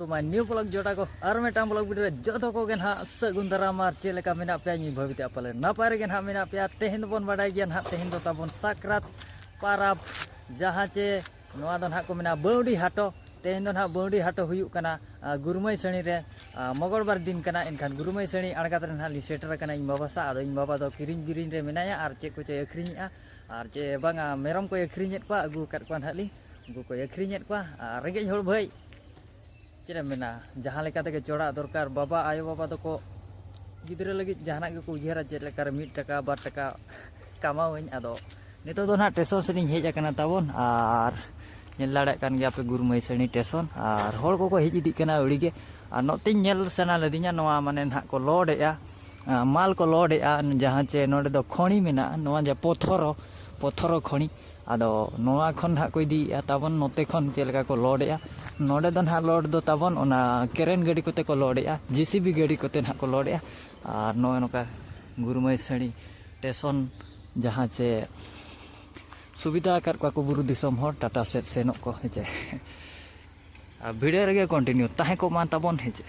My new blog जोड़ा को और मेटा ब्लॉग वीडियो जो को गे ना सगुन दाराम और चेलेका मेना पे भाविते पाले नपाय गे ना मेना पे तेहेन बन बाडाय गे ना तेहेन दो ताबन साक्रात पाराब जहाँ चे नोआ दो ना को मेना बौडी हाटो तेहेन दो ना बौडी हाटो हुयु कना गुरुमई सणी रे मंगलबार दिन कना एनखान गुरुमई सणी आड़गात रे ना लि सेटर कना इन बाबा सा इन बाबा दो किरिन बिरिन रे मेनाया और चे को चे अखरिनिया और चे बांगा मेरम को अखरिनेत को अगु काट को हाली उनको को अखरिनेत को रेंगेज होड़ भाई चेरा मेना जहाँ लेका तक चोड़ा दरकार बाबा आयो बाबा तो को गिद्रे लगी जहाना के को उयहरा चेद लेकार 1 टाका 2 टाका कमावኝ आदो नितो दो ना टेसन सेनी हेज आकना ताबन और नेल लाड़े कान गया पे गुरुमई सणी टेसन और होड़ को हेज इदी कना उड़ीगे और नोते नेल सना लदिया नोआ माने ना को लोडेया माल को लोडेया जहाँ चे नोडे दो खणी मेना नोआ जे पथरो खणी आदो नोआ खन हा को इदी ताबन नोते खन चेलका को लोडेया नोडे दो ना लोड दो ताबन ओना केरेन गाड़ी कोते को लोडेया जीसीबी गाड़ी कोते ना को लोडेया और नो नोका गुरुमई सणी टेसन जहाँ चे सुविधा कर को बुरु दिसम हो टाटा सेट सेनोक को हेजे भिडियो रेगे कंटिन्यू ताहे को मान ताबन हेजे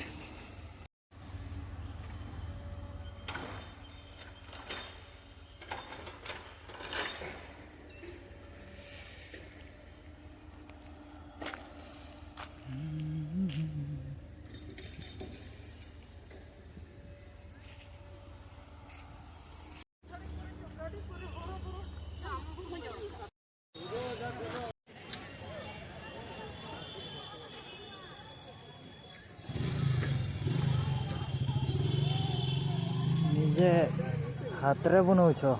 निजे हाथरे बनौछो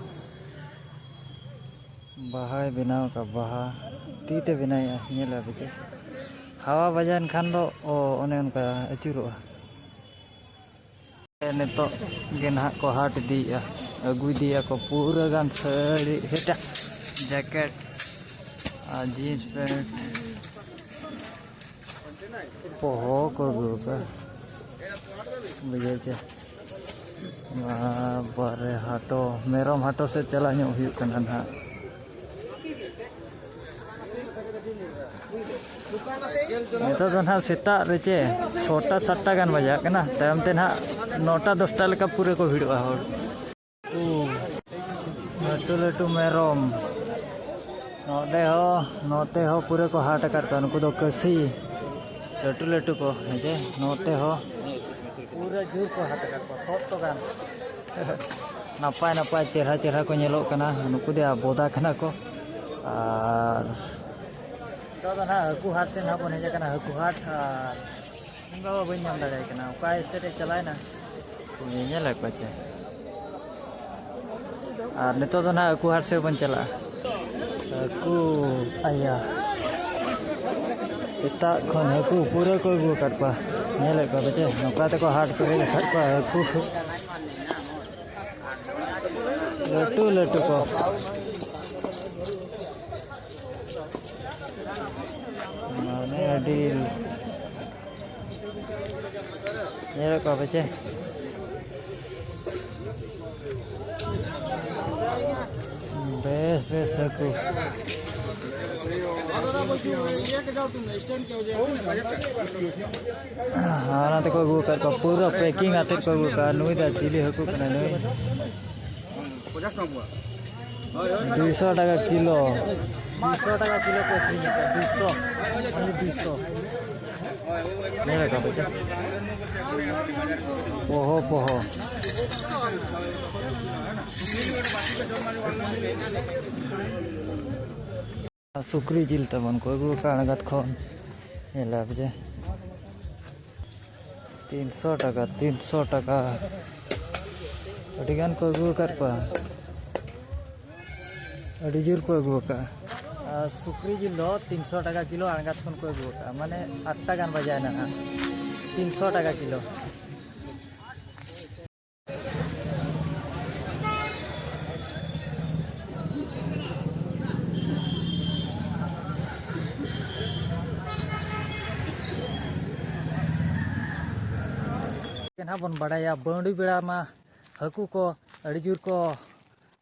बाहा बनाव का बाहा तीते बनाया नेला बजे हवा बजान खान दो ओने उनका अचुरो नितो गेना को हाट दिया अगु दिया को पूरा गान साड़ी हेटा जैकेट जीन्स पैंट पोहो को गुका बजे बारे हाटो मेरम हाटो से चला ना नितो तो ना सेता रेचे 6टा 7टा गान बजा कना तायम ते ना 9टा 10टा लेका पूरे को भिड़वा होड़ लटू लटू मेरम नोते हो पूरे को हाट कर का उनको दो कसी लटू लटू को हेजे नोते हो पूरा जोर को हाट कर को सब तो गान नपाय नपाय चेहरा चेहरा को नेलो कना नुकु दे बोदा कना को और तो ना हकु हाट से ना बन हेज कना हकु हाट इन बाबा बन नाम दाड़े कना उकाय से रे चलाय ना तो ये लग बचे और नितो तो ना हकु हाट से बन चला हकु आया सेता खन हकु पूरा को गु काटपा नेले को बचे नका ते को हाट करे काटपा हकु लटू लटू को माने अडील नेले को बचे बेस बेस हकु हाँ ना तो कोई वो कर पूरा पैकिंग आते कोई वो कर नुई दा चिली हकु कना नुई 200 টাকা किलो 200 টাকা किलो को 200 only 200 नहीं लगा बच्चा पोहो सुक्री जिल तबन को गु काणगत खन नेला बजे 300 টাকা अडिगान को गु कर पा अड़ी जोर को अगू का सुक्री जिल 300 টাকা किलो आणगात खन को अगू का माने 8टा गान बजाय ना 300 টাকা किलो बन बड़ा बौड़ी बेड़ा मा हकू को अड़ी जोर को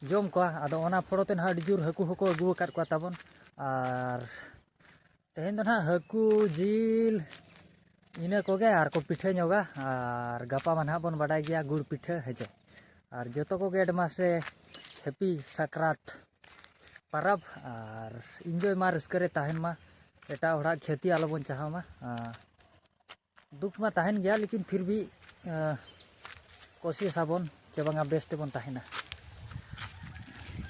जम को आदो ओना फोड़ोते ना जोर हाकू हको अगू अकाद को ताबन और तेहेन दो ना हाकू जिल इना कोगे आर को पिठे नोगा और गपा मा ना बन बाडाय गया गुड़ पिठे हेजे और जतो कोगे एडमास रे हैप्पी साक्रात परब और एंजॉय मा रस्करे ताहेन मा एटा होड़ा क्षति आलोबन चाहा मा दुख मा ताहेन गया लेकिन फिर भी कोशिश आबन चे बांगा बेस तेबन ताहेना।